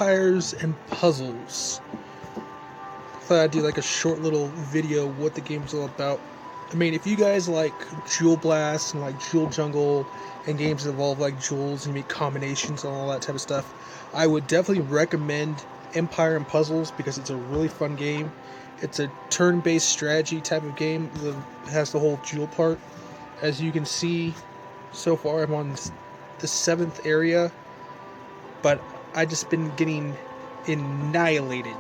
Empires and Puzzles. Thought I'd do like a short little video of what the game's all about. I mean, if you guys like Jewel Blast and like Jewel Jungle and games that involve like jewels and make combinations and all that type of stuff, I would definitely recommend Empire and Puzzles because it's a really fun game. It's a turn-based strategy type of game that has the whole jewel part. As you can see, so far I'm on the 7th area, but I just been getting annihilated.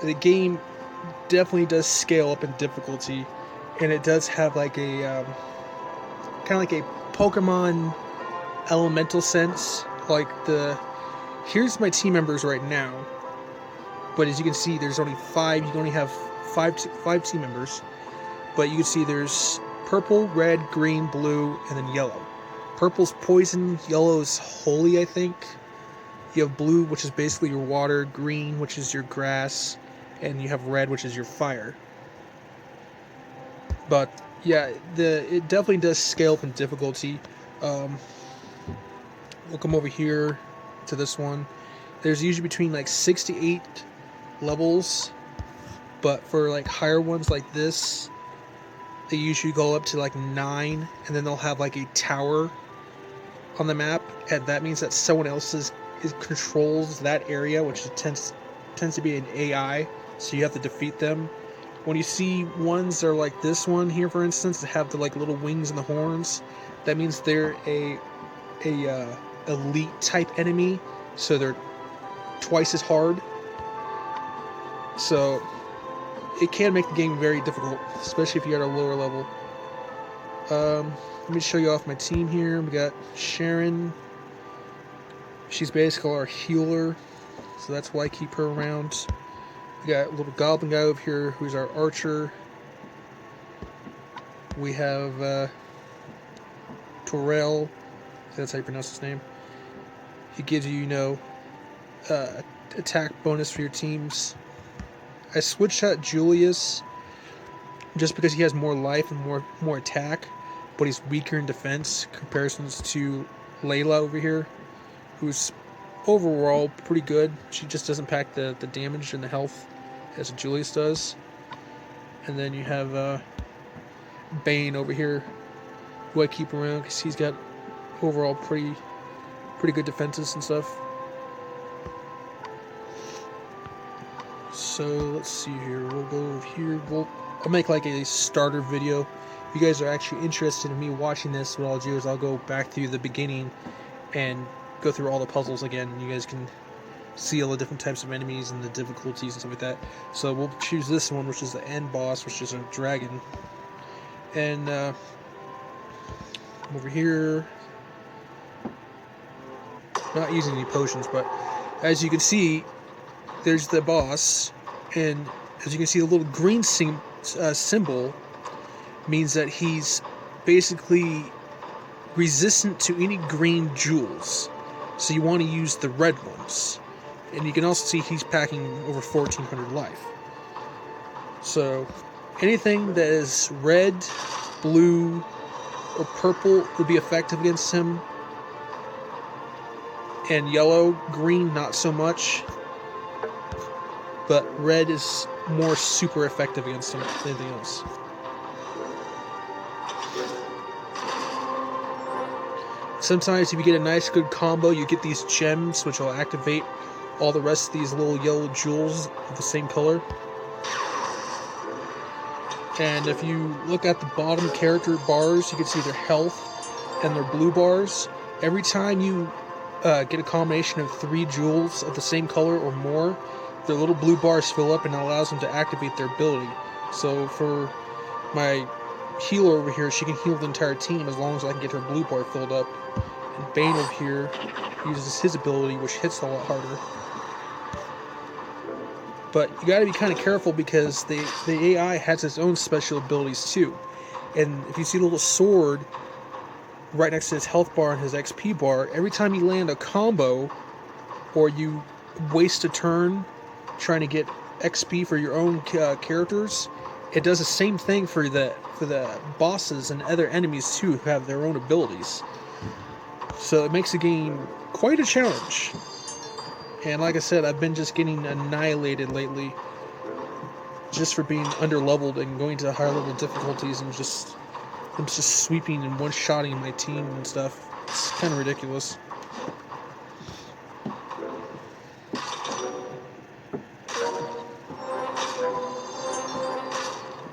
The game definitely does scale up in difficulty, and it does have like a kind of like a Pokemon elemental sense. Like here's my team members right now, but as you can see, there's only 5. You can only have five team members, but you can see there's purple, red, green, blue, and then yellow. Purple's poison, yellow is holy, I think. You have blue, which is basically your water, green, which is your grass, and you have red, which is your fire. But yeah, it definitely does scale up in difficulty. We'll come over here to this one. There's usually between like 6 to 8 levels, but for like higher ones like this, they usually go up to like 9, and then they'll have like a tower on the map, and that means that someone else controls that area, which tends to be an AI, so you have to defeat them. When you see ones that are like this one here, for instance, that have the like little wings and the horns, that means they're a elite type enemy, so they're twice as hard. So it can make the game very difficult, especially if you're at a lower level. Let me show you off my team here. We got Sharon. She's basically our healer, so that's why I keep her around. We got a little goblin guy over here who's our archer. We have Torel. That's how you pronounce his name. He gives you, attack bonus for your teams. I switched out Julius just because he has more life and more attack, but he's weaker in defense comparisons to Layla over here, who's overall pretty good. She just doesn't pack the damage and the health as Julius does. And then you have Bane over here, who I keep around because he's got overall pretty good defenses and stuff. So let's see here. We'll go over here. I'll make like a starter video. If you guys are actually interested in me watching this, what I'll do is I'll go back through the beginning and go through all the puzzles again, and you guys can see all the different types of enemies and the difficulties and stuff like that. So we'll choose this one, which is the end boss, which is a dragon. And over here, not using any potions, but as you can see, there's the boss, and as you can see, the little green symbol means that he's basically resistant to any green jewels. So you want to use the red ones. And you can also see he's packing over 1,400 life. So anything that is red, blue, or purple would be effective against him. And yellow, green, not so much. But red is more super effective against him than anything else. Sometimes if you get a nice good combo, you get these gems, which will activate all the rest of these little yellow jewels of the same color. And if you look at the bottom character bars, you can see their health and their blue bars. Every time you get a combination of 3 jewels of the same color or more, their little blue bars fill up, and it allows them to activate their ability. So for my healer over here, she can heal the entire team as long as I can get her blue bar filled up. And Bane over here uses his ability, which hits a lot harder. But you gotta be kind of careful because the AI has its own special abilities too. And if you see the little sword right next to his health bar and his XP bar, every time you land a combo or you waste a turn trying to get XP for your own characters, it does the same thing for the bosses and other enemies too, who have their own abilities. So it makes the game quite a challenge. And like I said, I've been just getting annihilated lately, just for being under-leveled and going to higher level difficulties, and I'm just sweeping and one-shotting my team and stuff. It's kind of ridiculous.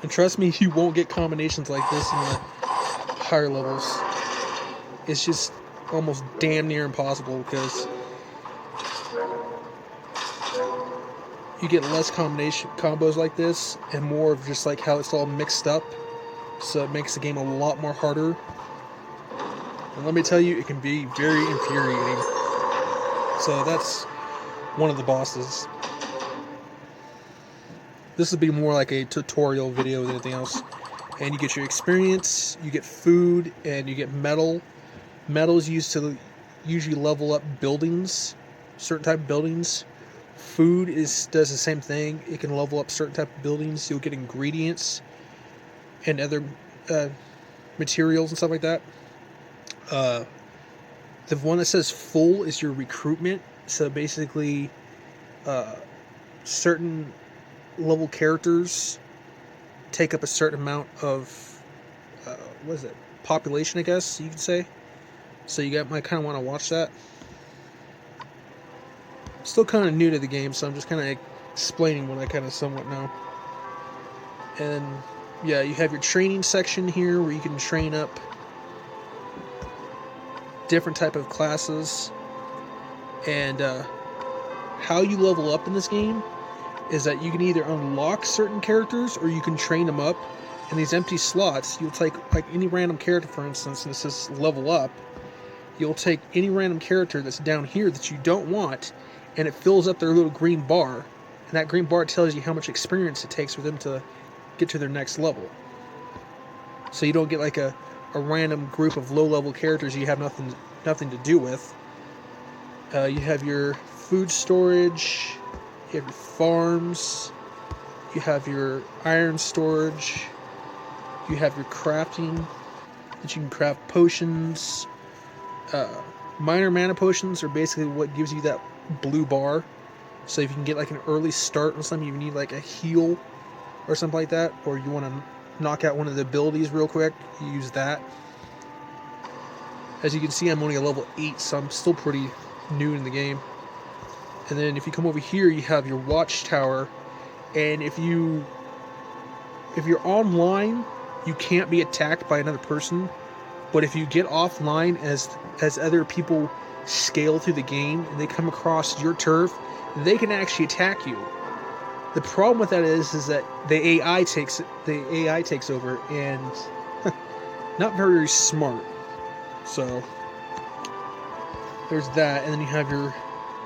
And trust me, you won't get combinations like this in the higher levels. It's just almost damn near impossible, because you get less combos like this and more of just like how it's all mixed up, so it makes the game a lot more harder. And let me tell you, it can be very infuriating. So that's one of the bosses. This would be more like a tutorial video than anything else. And you get your experience, you get food, and you get metal. Metal is used to usually level up buildings, certain type of buildings. Food does the same thing. It can level up certain type of buildings. You'll get ingredients and other materials and stuff like that. The one that says full is your recruitment. So basically, certain level characters take up a certain amount of population, I guess you could say. So you might kind of want to watch that. Still kind of new to the game, so I'm just kind of explaining what I kind of somewhat know. And yeah, you have your training section here where you can train up different type of classes. And how you level up in this game is that you can either unlock certain characters or you can train them up. In these empty slots, you'll take like any random character, for instance, and it says level up. You'll take any random character that's down here that you don't want, and it fills up their little green bar. And that green bar tells you how much experience it takes for them to get to their next level. So you don't get like a random group of low-level characters you have nothing to do with. You have your food storage, you have your farms, you have your iron storage, you have your crafting, that you can craft potions. Minor mana potions are basically what gives you that blue bar. So if you can get like an early start on something, you need like a heal or something like that, or you want to knock out one of the abilities real quick, you use that. As you can see, I'm only a level 8, so I'm still pretty new in the game. And then if you come over here, you have your watchtower, and if you're online, you can't be attacked by another person. But if you get offline as other people scale through the game and they come across your turf, they can actually attack you. The problem with that is that the AI takes over, and not very smart. So there's that, and then you have your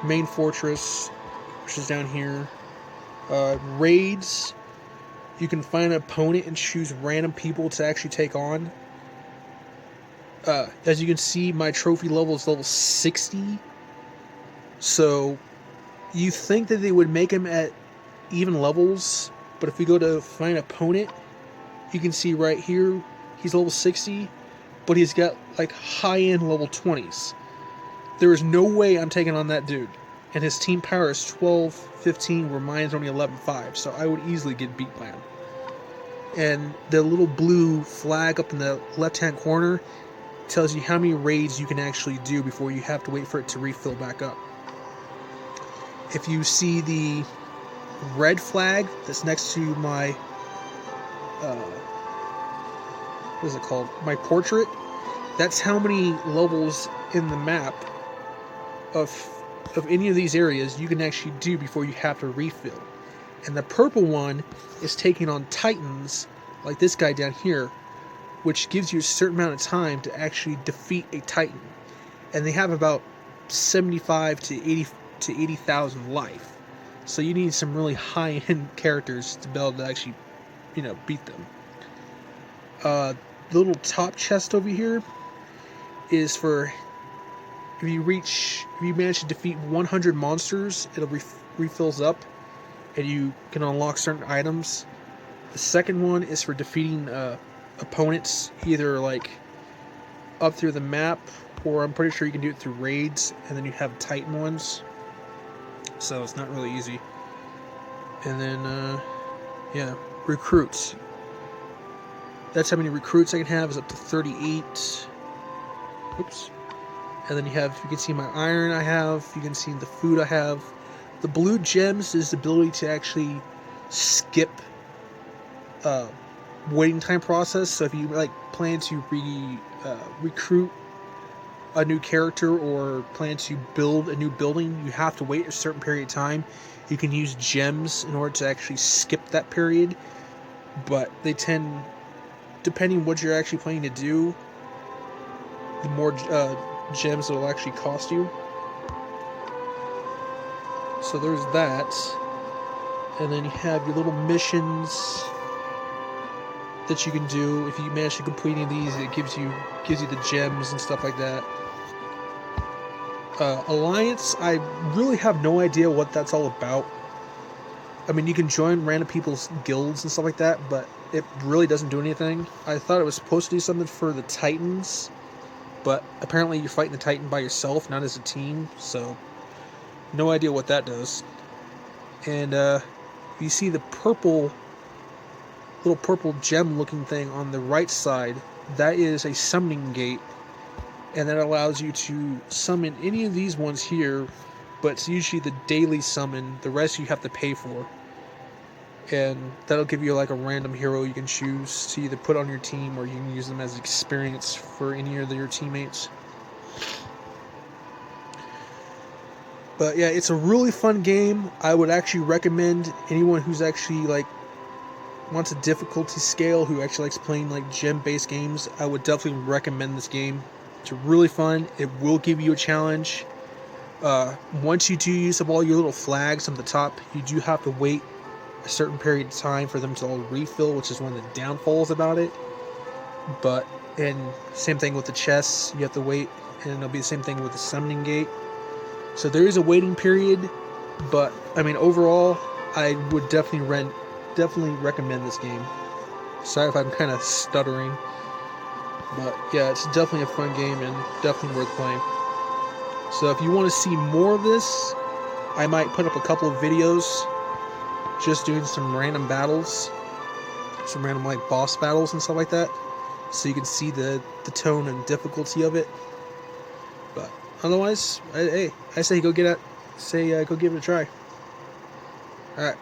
main fortress, which is down here. Raids, you can find an opponent and choose random people to actually take on. As you can see, my trophy level is level 60. So you think that they would make him at even levels, but if we go to find an opponent, you can see right here he's level 60, but he's got like high-end level 20s. There is no way I'm taking on that dude. And his team power is 12-15, where mine's only 11-5, so I would easily get beat by him. And the little blue flag up in the left-hand corner tells you how many raids you can actually do before you have to wait for it to refill back up. If you see the red flag that's next to my what is it called? My portrait. That's how many levels in the map of any of these areas you can actually do before you have to refill. And the purple one is taking on titans like this guy down here, which gives you a certain amount of time to actually defeat a titan. And they have about 75 to 80,000 life. So you need some really high-end characters to be able to actually, beat them. The little top chest over here is for if you manage to defeat 100 monsters, it'll refills up, and you can unlock certain items. The second one is for defeating opponents, either like up through the map, or I'm pretty sure you can do it through raids, and then you have Titan ones. so it's not really easy. And then, yeah, recruits. That's how many recruits I can have, is up to 38. Oops. And then you can see my iron I have, you can see the food I have. The blue gems is the ability to actually skip waiting time process. So if you like plan to recruit a new character or plan to build a new building, you have to wait a certain period of time. You can use gems in order to actually skip that period, but they tend, depending what you're actually planning to do, the more gems it'll actually cost you. So there's that. And then you have your little missions that you can do. If you manage to complete any of these, it gives you the gems and stuff like that. Alliance, I really have no idea what that's all about. I mean, you can join random people's guilds and stuff like that, but it really doesn't do anything. I thought it was supposed to do something for the Titans, but apparently you're fighting the Titan by yourself, not as a team, so no idea what that does. And you see the little purple gem looking thing on the right side, that is a summoning gate, and that allows you to summon any of these ones here, but it's usually the daily summon. The rest you have to pay for, and that'll give you like a random hero you can choose to either put on your team, or you can use them as experience for any of your teammates. But yeah, it's a really fun game. I would actually recommend anyone who's actually like wants a difficulty scale, who actually likes playing like gem-based games, I would definitely recommend this game. It's really fun. It will give you a challenge. Once you do use up all your little flags on the top, you do have to wait a certain period of time for them to all refill, which is one of the downfalls about it. And same thing with the chests, you have to wait, and it'll be the same thing with the summoning gate. So there is a waiting period, but I mean overall, I would definitely recommend this game. Sorry if I'm kind of stuttering, but yeah, it's definitely a fun game and definitely worth playing. So if you want to see more of this, I might put up a couple of videos just doing some random battles, some random like boss battles and stuff like that, so you can see the tone and difficulty of it. But otherwise, I say go give it a try. Alright.